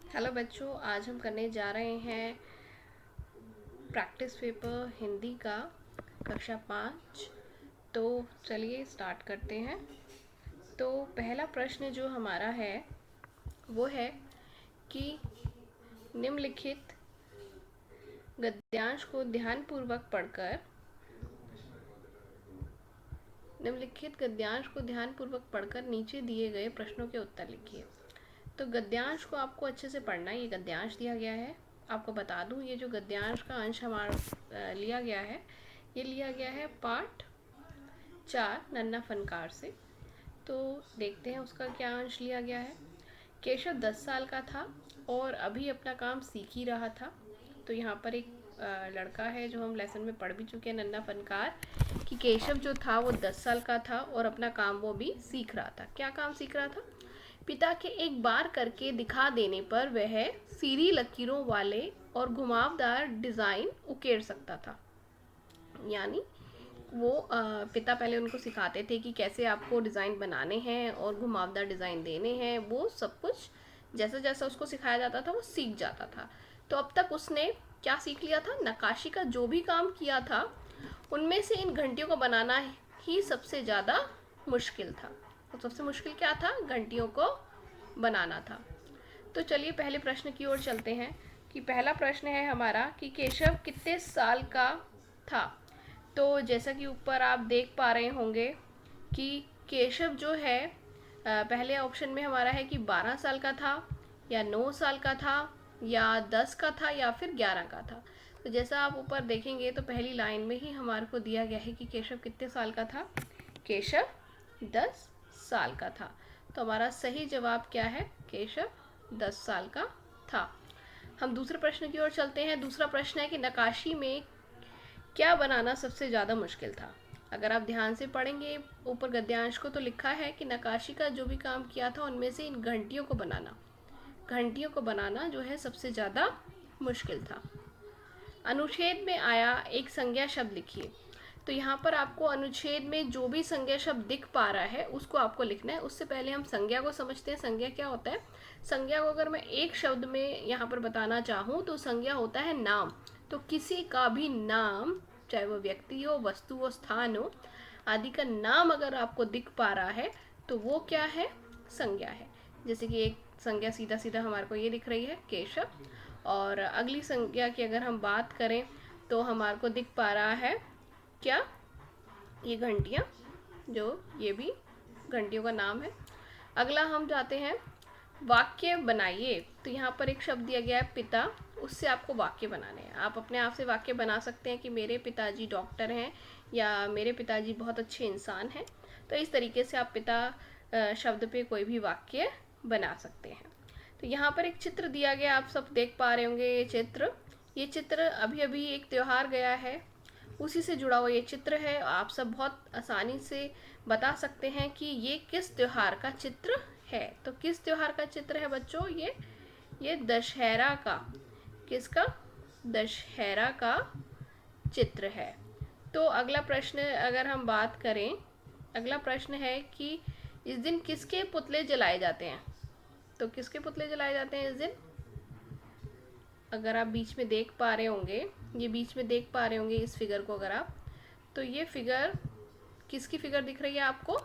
Hello बच्चों, आज हम करने जा रहे हैं प्रैक्टिस पेपर हिंदी का कक्षा 5। तो चलिए स्टार्ट करते हैं। तो पहला प्रश्न जो हमारा है वो है कि निम्नलिखित गद्यांश को ध्यानपूर्वक पढ़कर नीचे दिए गए प्रश्नों के उत्तर लिखिए। तो गद्यांश को आपको अच्छे से पढ़ना है। ये गद्यांश दिया गया है। आपको बता दूं, ये जो गद्यांश का अंश हमारा लिया गया है, ये लिया गया है पाठ 4 नन्ना फनकार से। तो देखते हैं उसका क्या अंश लिया गया है। केशव 10 साल का था और अभी अपना काम सीख ही रहा था। तो यहाँ पर एक लड़का है जो हम लेसन में पढ़ भी चुके हैं, नन्ना फनकार, कि केशव जो था वो 10 साल का था और अपना काम वो भी सीख रहा था। क्या काम सीख रहा था? पिता के एक बार करके दिखा देने पर वह सीधी लकीरों वाले और घुमावदार डिज़ाइन उकेर सकता था। यानी वो पिता पहले उनको सिखाते थे कि कैसे आपको डिज़ाइन बनाने हैं और घुमावदार डिज़ाइन देने हैं। वो सब कुछ जैसा जैसा उसको सिखाया जाता था वो सीख जाता था। तो अब तक उसने क्या सीख लिया था? नक्काशी का जो भी काम किया था उनमें से इन घंटियों को बनाना ही सबसे ज़्यादा मुश्किल था। तो सबसे मुश्किल क्या था? घंटियों को बनाना था। तो चलिए पहले प्रश्न की ओर चलते हैं कि पहला प्रश्न है हमारा कि केशव कितने साल का था। तो जैसा कि ऊपर आप देख पा रहे होंगे कि केशव जो है पहले ऑप्शन में हमारा है कि 12 साल का था या 9 साल का था या 10 का था या फिर 11 का था। तो जैसा आप ऊपर देखेंगे तो पहली लाइन में ही हमारे को दिया गया है कि केशव कितने साल का था। केशव 10 साल का था। तो हमारा सही जवाब क्या है? केशव 10 साल का था। हम दूसरे प्रश्न की ओर चलते हैं। दूसरा प्रश्न है कि नक्काशी में क्या बनाना सबसे ज़्यादा मुश्किल था। अगर आप ध्यान से पढ़ेंगे ऊपर गद्यांश को तो लिखा है कि नक्काशी का जो भी काम किया था उनमें से इन घंटियों को बनाना जो है सबसे ज़्यादा मुश्किल था। अनुच्छेद में आया एक संज्ञा शब्द लिखिए। तो यहाँ पर आपको अनुच्छेद में जो भी संज्ञा शब्द दिख पा रहा है उसको आपको लिखना है। उससे पहले हम संज्ञा को समझते हैं। संज्ञा क्या होता है? संज्ञा को अगर मैं एक शब्द में यहाँ पर बताना चाहूँ तो संज्ञा होता है नाम। तो किसी का भी नाम, चाहे वो व्यक्ति हो, वस्तु हो, स्थान हो, आदि का नाम अगर आपको दिख पा रहा है तो वो क्या है? संज्ञा है। जैसे कि एक संज्ञा सीधा सीधा हमारे को ये दिख रही है, केशव। और अगली संज्ञा की अगर हम बात करें तो हमारे को दिख पा रहा है क्या? ये घंटियाँ, जो ये भी घंटियों का नाम है। अगला हम जाते हैं वाक्य बनाइए। तो यहाँ पर एक शब्द दिया गया है पिता, उससे आपको वाक्य बनाने हैं। आप अपने आप से वाक्य बना सकते हैं कि मेरे पिताजी डॉक्टर हैं या मेरे पिताजी बहुत अच्छे इंसान हैं। तो इस तरीके से आप पिता शब्द पे कोई भी वाक्य बना सकते हैं। तो यहाँ पर एक चित्र दिया गया, आप सब देख पा रहे होंगे। ये चित्र अभी अभी एक त्यौहार गया है, उसी से जुड़ा हुआ ये चित्र है। आप सब बहुत आसानी से बता सकते हैं कि ये किस त्योहार का चित्र है। तो किस त्योहार का चित्र है बच्चों? ये दशहरा का, किसका? दशहरा का चित्र है। तो अगला प्रश्न अगर हम बात करें, अगला प्रश्न है कि इस दिन किसके पुतले जलाए जाते हैं। तो किसके पुतले जलाए जाते हैं इस दिन? अगर आप बीच में देख पा रहे होंगे, ये बीच में देख पा रहे होंगे इस फिगर को अगर आप, तो ये फिगर किसकी फिगर दिख रही है आपको?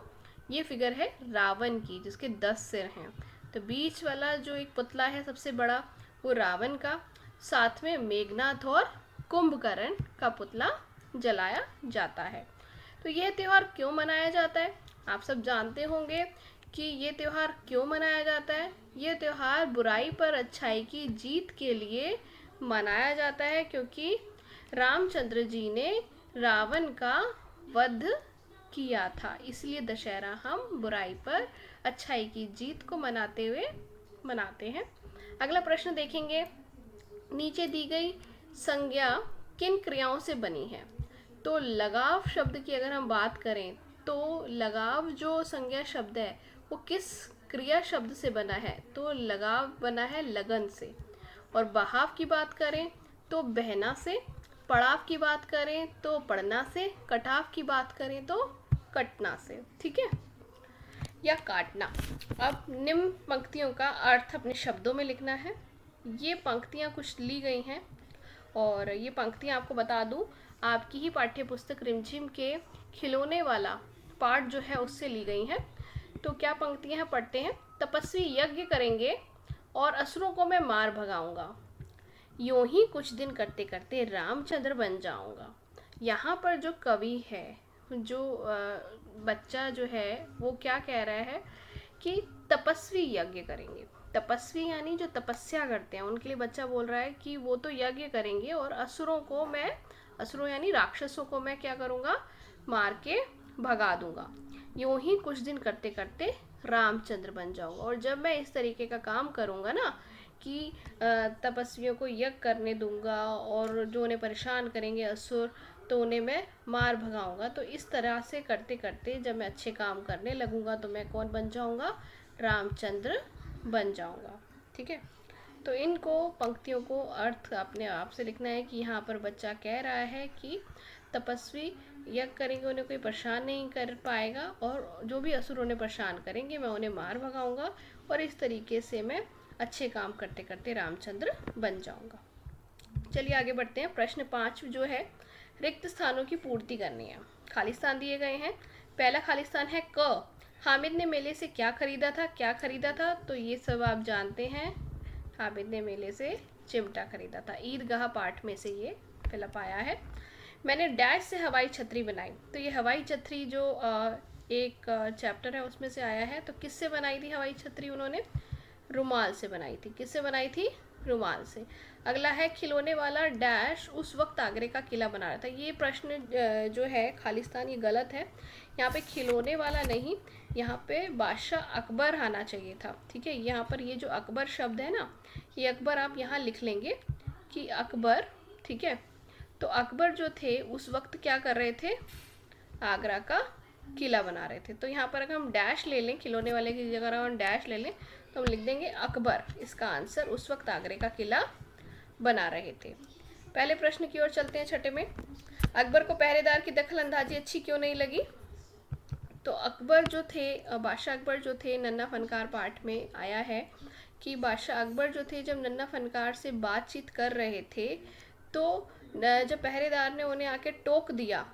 ये फिगर है रावण की, जिसके 10 सिर हैं। तो बीच वाला जो एक पुतला है सबसे बड़ा, वो रावण का, साथ में मेघनाथ और कुंभकर्ण का पुतला जलाया जाता है। तो यह त्यौहार क्यों मनाया जाता है? आप सब जानते होंगे कि ये त्यौहार क्यों मनाया जाता है। ये त्यौहार बुराई पर अच्छाई की जीत के लिए मनाया जाता है, क्योंकि रामचंद्र जी ने रावण का वध किया था। इसलिए दशहरा हम बुराई पर अच्छाई की जीत को मनाते हुए मनाते हैं। अगला प्रश्न देखेंगे, नीचे दी गई संज्ञा किन क्रियाओं से बनी है। तो लगाव शब्द की अगर हम बात करें तो लगाव जो संज्ञा शब्द है वो किस क्रिया शब्द से बना है? तो लगाव बना है लगन से। और बहाव की बात करें तो बहना से, पड़ाव की बात करें तो पढ़ना से, कटाव की बात करें तो कटना से। ठीक है, या काटना। अब निम्न पंक्तियों का अर्थ अपने शब्दों में लिखना है। ये पंक्तियाँ कुछ ली गई हैं और ये पंक्तियाँ आपको बता दूँ आपकी ही पाठ्य पुस्तक रिमझिम के खिलौने वाला पाठ जो है उससे ली गई हैं। तो क्या पंक्तियाँ हैं, पढ़ते हैं। तपस्वी यज्ञ करेंगे और असुरों को मैं मार भगाऊंगा, यूं ही कुछ दिन करते करते रामचंद्र बन जाऊंगा। यहाँ पर जो कवि है, जो बच्चा जो है वो क्या कह रहा है कि तपस्वी यज्ञ करेंगे। तपस्वी यानी जो तपस्या करते हैं उनके लिए बच्चा बोल रहा है कि वो तो यज्ञ करेंगे और असुरों को मैं, असुरों यानी राक्षसों को मैं क्या करूँगा, मार के भगा दूंगा। यूं ही कुछ दिन करते करते रामचंद्र बन जाऊंगा। और जब मैं इस तरीके का काम करूँगा ना कि तपस्वियों को यज्ञ करने दूंगा और जो उन्हें परेशान करेंगे असुर, तो उन्हें मैं मार भगाऊंगा। तो इस तरह से करते करते जब मैं अच्छे काम करने लगूंगा तो मैं कौन बन जाऊंगा, रामचंद्र बन जाऊंगा। ठीक है। तो इनको पंक्तियों को अर्थ अपने आप से लिखना है कि यहाँ पर बच्चा कह रहा है कि तपस्वी यज्ञ करेंगे, उन्हें कोई परेशान नहीं कर पाएगा और जो भी असुर उन्हें परेशान करेंगे मैं उन्हें मार भगाऊंगा और इस तरीके से मैं अच्छे काम करते करते रामचंद्र बन जाऊंगा। चलिए आगे बढ़ते हैं। प्रश्न 5 जो है, रिक्त स्थानों की पूर्ति करनी है। खाली स्थान दिए गए हैं। पहला खाली स्थान है क, हामिद ने मेले से क्या खरीदा था। क्या खरीदा था, तो ये सब आप जानते हैं। हामिद ने मेले से चिमटा खरीदा था। ईदगाह पाठ में से ये फिलअप आया है। मैंने डैश से हवाई छतरी बनाई। तो ये हवाई छतरी जो एक चैप्टर है उसमें से आया है। तो किससे बनाई थी हवाई छतरी, उन्होंने रुमाल से बनाई थी। किससे बनाई थी, रुमाल से। अगला है खिलौने वाला डैश उस वक्त आगरे का किला बना रहा था। ये प्रश्न जो है खालिस्तान, ये गलत है। यहाँ पे खिलौने वाला नहीं, यहाँ पे बादशाह अकबर आना चाहिए था। ठीक है। यहाँ पर ये जो अकबर शब्द है ना, ये अकबर आप यहाँ लिख लेंगे कि अकबर। ठीक है। तो अकबर जो थे उस वक्त क्या कर रहे थे, आगरा का किला बना रहे थे। तो यहाँ पर अगर हम डैश ले लें, खिलौने वाले की जगह अगर हम डैश ले लें तो हम लिख देंगे अकबर। इसका आंसर उस वक्त आगरे का किला बना रहे थे। पहले प्रश्न की ओर चलते हैं। छठे में, अकबर को पहरेदार की दखल अंदाजी अच्छी क्यों नहीं लगी। तो अकबर जो थे, बादशाह अकबर जो थे, नन्ना फनकार पाठ में आया है कि बादशाह अकबर जो थे जब नन्ना फनकार से बातचीत कर रहे थे तो जब पहरेदार ने उन्हें आके टोक दिया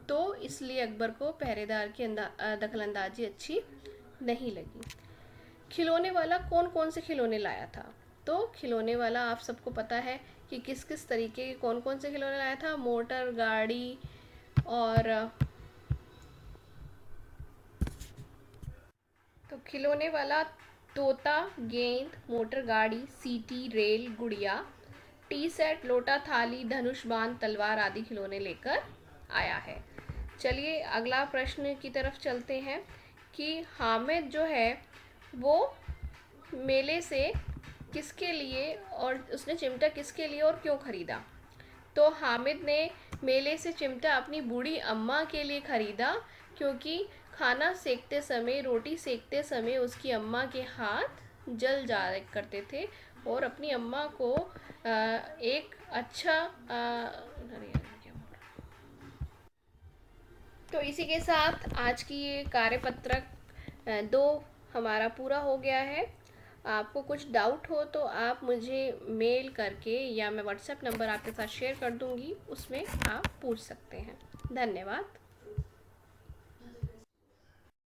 तो इसलिए अकबर को पहरेदार की दखल अंदाजी अच्छी नहीं लगी। खिलौने वाला कौन कौन से खिलौने लाया था। तो खिलौने वाला आप सबको पता है कि किस किस तरीके के कौन कौन से खिलौने लाया था। मोटर गाड़ी और तो खिलौने वाला तोता, गेंद, मोटर गाड़ी, सीटी, रेल, गुड़िया, टी सेट, लोटा, थाली, धनुष, बाण, तलवार आदि खिलौने लेकर आया है। चलिए अगला प्रश्न की तरफ चलते हैं कि हामिद जो है वो मेले से किसके लिए और उसने चिमटा किसके लिए और क्यों खरीदा। तो हामिद ने मेले से चिमटा अपनी बूढ़ी अम्मा के लिए खरीदा क्योंकि खाना सेकते समय, रोटी सेकते समय उसकी अम्मा के हाथ जल जाया करते थे और अपनी अम्मा को एक अच्छा तो इसी के साथ आज की ये कार्यपत्रक 2 हमारा पूरा हो गया है। आपको कुछ डाउट हो तो आप मुझे मेल करके या मैं व्हाट्सएप नंबर आपके साथ शेयर कर दूंगी, उसमें आप पूछ सकते हैं। धन्यवाद।